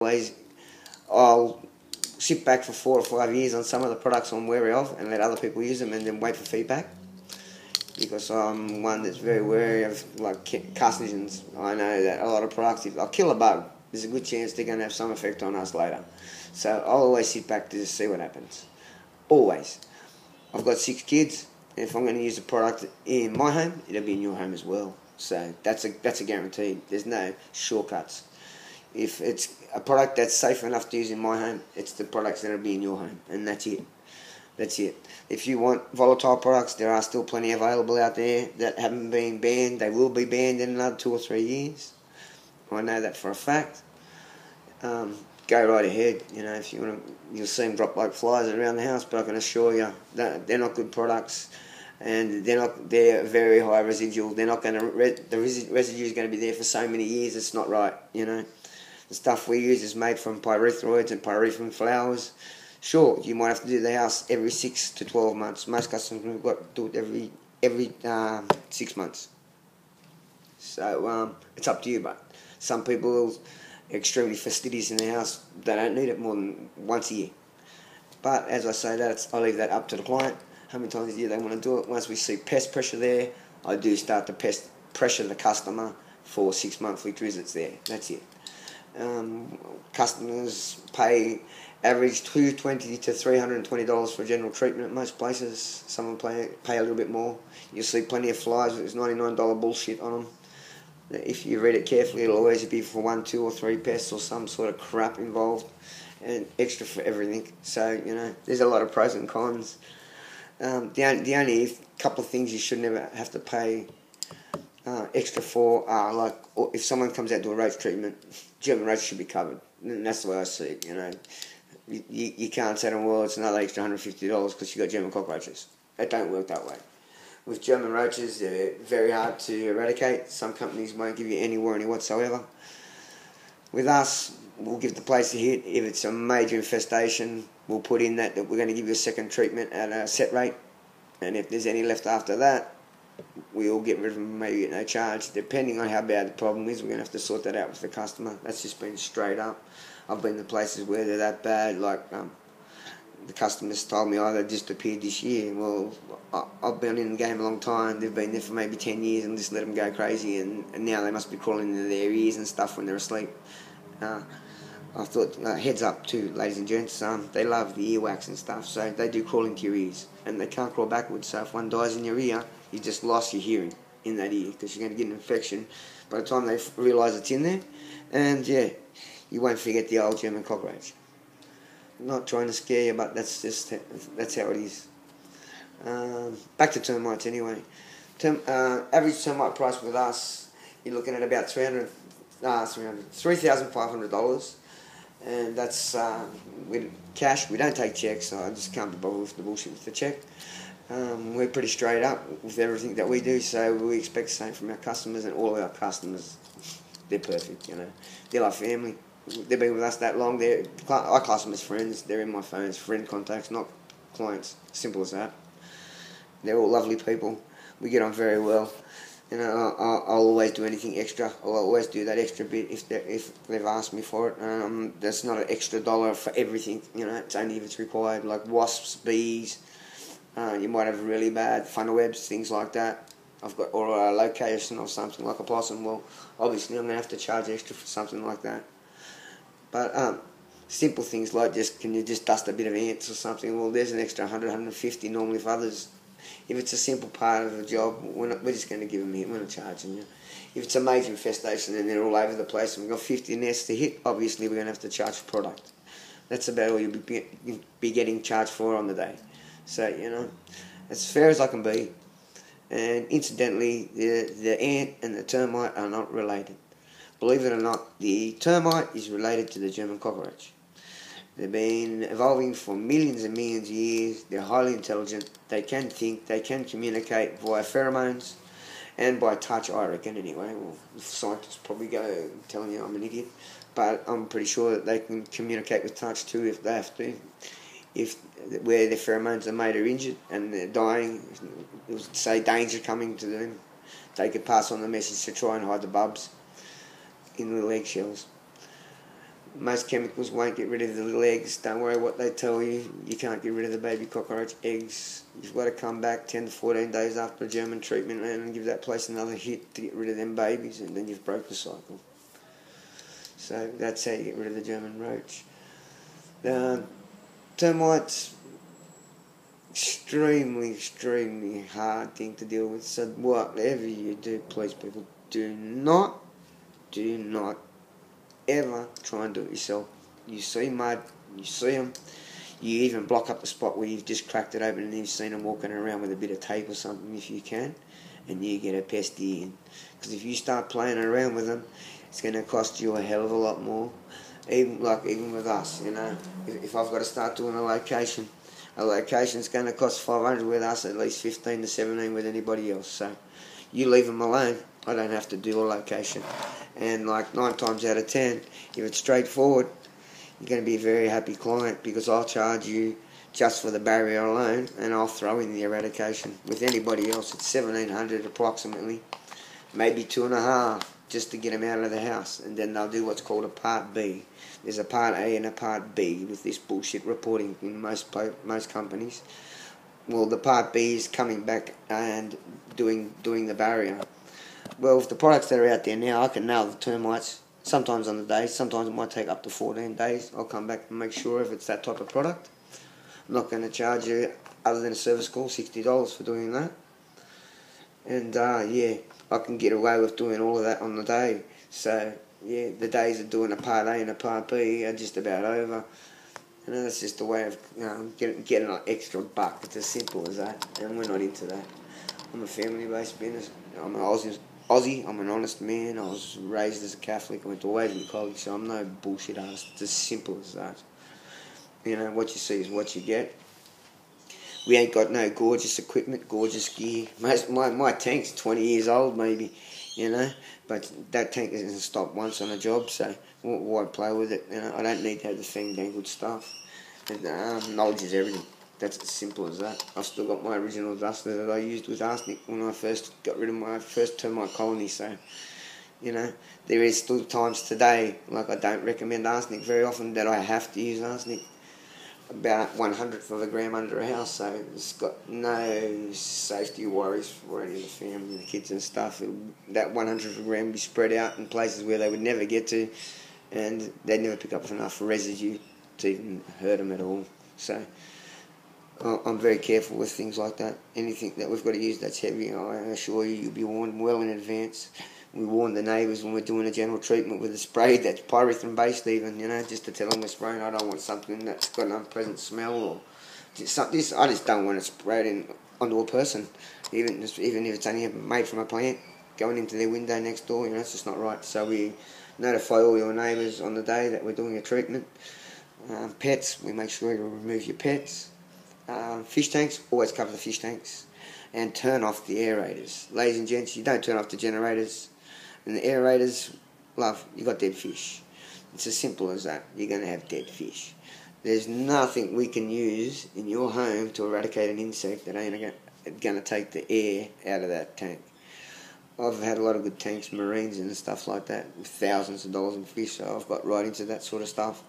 Always, I'll sit back for 4 or 5 years on some of the products I'm wary of and let other people use them and then wait for feedback. Because I'm one that's very wary of like carcinogens. I know that a lot of products, if I'll kill a bug, there's a good chance they're going to have some effect on us later. So I'll always sit back to just see what happens. Always. I've got 6 kids, and if I'm going to use a product in my home, it'll be in your home as well. So that's a guarantee. There's no shortcuts. If it's a product that's safe enough to use in my home, it's the products that'll be in your home, and that's it. That's it. If you want volatile products, there are still plenty available out there that haven't been banned. They will be banned in another 2 or 3 years. I know that for a fact. Go right ahead. You know, if you want to, you'll see them drop like flies around the house. But I can assure you that they're not good products, and they're very high residual. They're not going to the residue is going to be there for so many years. It's not right. You know, the stuff we use is made from pyrethroids and pyrethrin flowers. Sure, you might have to do the house every 6 to 12 months. Most customers have got to do it every 6 months. So it's up to you. But some people are extremely fastidious in their house. They don't need it more than once a year. But as I say, I leave that up to the client. How many times a year they want to do it. Once we see pest pressure there, I do start to pest pressure the customer for 6 monthly visits there. That's it. Customers pay average $220 to $320 for general treatment at most places. Some will pay a little bit more. You'll see plenty of flies with $99 bullshit on them. If you read it carefully, it'll always be for 1, 2 or 3 pests or some sort of crap involved, and extra for everything. So, you know, there's a lot of pros and cons. The only couple of things you should never have to pay extra for are like if someone comes out to a roach treatment, German roach should be covered. And that's the way I see it. You know, you can't say to them, well, it's another extra $150 because you got German cockroaches. It don't work that way. With German roaches, they're very hard to eradicate. Some companies won't give you any warranty whatsoever. With us, we'll give the place a hit. If it's a major infestation, we'll put in that we're going to give you a second treatment at a set rate. And if there's any left after that, we'll get rid of them maybe at no charge. Depending on how bad the problem is, we're going to have to sort that out with the customer. That's just been straight up. I've been to places where they're that bad, like the customers told me, they disappeared this year. Well, I've been in the game a long time. They've been there for maybe 10 years and just let them go crazy, and now they must be crawling into their ears and stuff when they're asleep. I thought, heads up too, ladies and gents, they love the earwax and stuff, so they do crawl into your ears, and they can't crawl backwards, so if one dies in your ear, you just lost your hearing in that ear, because you're going to get an infection by the time they realise it's in there, and yeah, you won't forget the old German cockroach. I'm not trying to scare you, but that's how it is. Back to termites anyway. Average termite price with us, you're looking at about $3,500, and that's with cash. We don't take checks, so I just can't be bothered with the bullshit with the check. We're pretty straight up with everything that we do, so we expect the same from our customers, and all of our customers, they're perfect, you know. They're like family. They've been with us that long. I class them as friends. They're in my phone as friend contacts, not clients. Simple as that. They're all lovely people. We get on very well. You know, I'll always do anything extra. I'll always do that extra bit if they've asked me for it. That's not an extra dollar for everything. You know, it's only if it's required. Like wasps, bees. You might have really bad funnel webs, things like that. Or a location or something like a possum. Well, obviously I'm going to have to charge extra for something like that. But simple things like can you just dust a bit of ants or something? Well, there's an extra $100, $150 normally for others. If it's a simple part of the job, we're just going to give them a hit. We're not charging you. If it's a major infestation and they're all over the place and we've got 50 nests to hit, obviously we're going to have to charge for product. That's about all you'll be getting charged for on the day. So, you know, as fair as I can be. And incidentally, the ant and the termite are not related. Believe it or not, the termite is related to the German cockroach. They've been evolving for millions and millions of years. They're highly intelligent. They can think. They can communicate via pheromones and by touch, I reckon, anyway. Well, scientists probably go telling you I'm an idiot. But I'm pretty sure that they can communicate with touch too if they have to. Where their pheromones are made or injured and they're dying, say danger coming to them, they could pass on the message to try and hide the bubs in little eggshells. Most chemicals won't get rid of the little eggs. Don't worry what they tell you. You can't get rid of the baby cockroach eggs. You've got to come back 10 to 14 days after a German treatment and give that place another hit to get rid of them babies, and then you've broke the cycle. So that's how you get rid of the German roach. Termites, extremely hard thing to deal with. So whatever you do, please people, do not ever try and do it yourself. You see mud, you see them, you even block up the spot where you've just cracked it open and you've seen them walking around with a bit of tape or something if you can, and you get a pesty in. Because if you start playing around with them, it's going to cost you a hell of a lot more. Even with us, you know, if I've got to start doing a location's going to cost 500 with us, at least 15 to 17 with anybody else. So you leave them alone, I don't have to do a location. And like 9 times out of 10, if it's straightforward, you're going to be a very happy client, because I'll charge you just for the barrier alone, and I'll throw in the eradication. With anybody else, it's 1,700 approximately, maybe 2.5, just to get them out of the house. And then they'll do what's called a Part B. There's a Part A and a Part B with this bullshit reporting in most companies. Well, the Part B is coming back and doing the barrier. Well, with the products that are out there now, I can nail the termites sometimes on the day. Sometimes it might take up to 14 days. I'll come back and make sure if it's that type of product. I'm not going to charge you, other than a service call, $60 for doing that. And yeah, I can get away with doing all of that on the day. So yeah, the days of doing a Part A and a Part B are just about over. You know, that's just a way of getting an extra buck. It's as simple as that, and we're not into that. I'm a family-based business. I'm an Aussie, I'm an honest man. I was raised as a Catholic, I went to Waverley College, so I'm no bullshit artist. It's as simple as that. You know, what you see is what you get. We ain't got no gorgeous equipment, gorgeous gear. My tank's 20 years old maybe, you know, but that tank doesn't stop once on a job, so why play with it? You know, I don't need to have the fandangled stuff. And, knowledge is everything. That's as simple as that. I've still got my original duster that I used with arsenic when I first got rid of my first termite colony, so, you know, there is still times today, like I don't recommend arsenic very often, that I have to use arsenic. About 1/100th of a gram under a house, so it's got no safety worries for any of the family, the kids and stuff. That 1/100th of a gram will be spread out in places where they would never get to, and they'd never pick up enough residue to even hurt them at all. So I'm very careful with things like that. Anything that we've got to use that's heavy, I assure you, you'll be warned well in advance. We warn the neighbours when we're doing a general treatment with a spray that's pyrethrin based even, you know, just to tell them we're spraying. I don't want something that's got an unpleasant smell, or just something. I just don't want it sprayed onto a person, even if it's only made from a plant, going into their window next door, you know, it's just not right. So we notify all your neighbours on the day that we're doing a treatment. Pets, we make sure you remove your pets. Fish tanks, always cover the fish tanks, and turn off the aerators. Ladies and gents, you don't turn off the generators. And the aerators, love, you got dead fish. It's as simple as that. You're going to have dead fish. There's nothing we can use in your home to eradicate an insect that ain't going to take the air out of that tank. I've had a lot of good tanks, marines and stuff like that, with thousands of dollars in fish, so I've got right into that sort of stuff.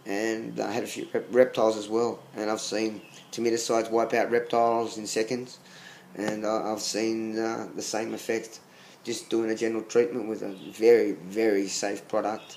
And I had a few reptiles as well, and I've seen termiticides wipe out reptiles in seconds, and I've seen the same effect just doing a general treatment with a very, very safe product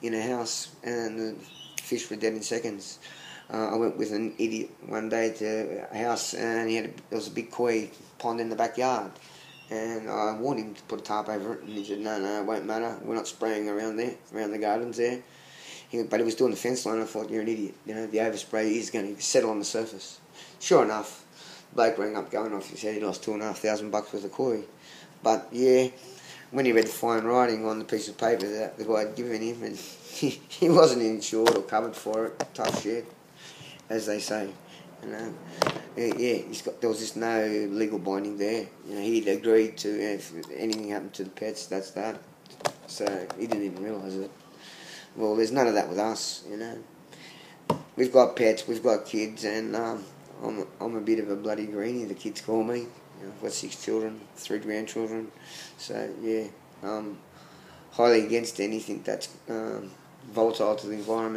in a house, and the fish were dead in seconds. I went with an idiot one day to a house, and there was a big koi pond in the backyard, and I warned him to put a tarp over it, and he said, no, it won't matter, we're not spraying around there, around the gardens there. But he was doing the fence line. I thought, you're an idiot, you know, the overspray is going to settle on the surface. Sure enough, bloke rang up going off, he said he lost $2,500 worth of koi. But yeah, when he read the fine writing on the piece of paper that the guy had given him, and he wasn't insured or covered for it, tough shit, as they say, you know. Yeah, there was just no legal binding there. You know, he'd agreed to, if anything happened to the pets, that's that. So he didn't even realise it. Well, there's none of that with us, you know. We've got pets, we've got kids, and I'm a bit of a bloody greenie, the kids call me. You know, I've got 6 children, 3 grandchildren, so yeah, highly against anything that's volatile to the environment.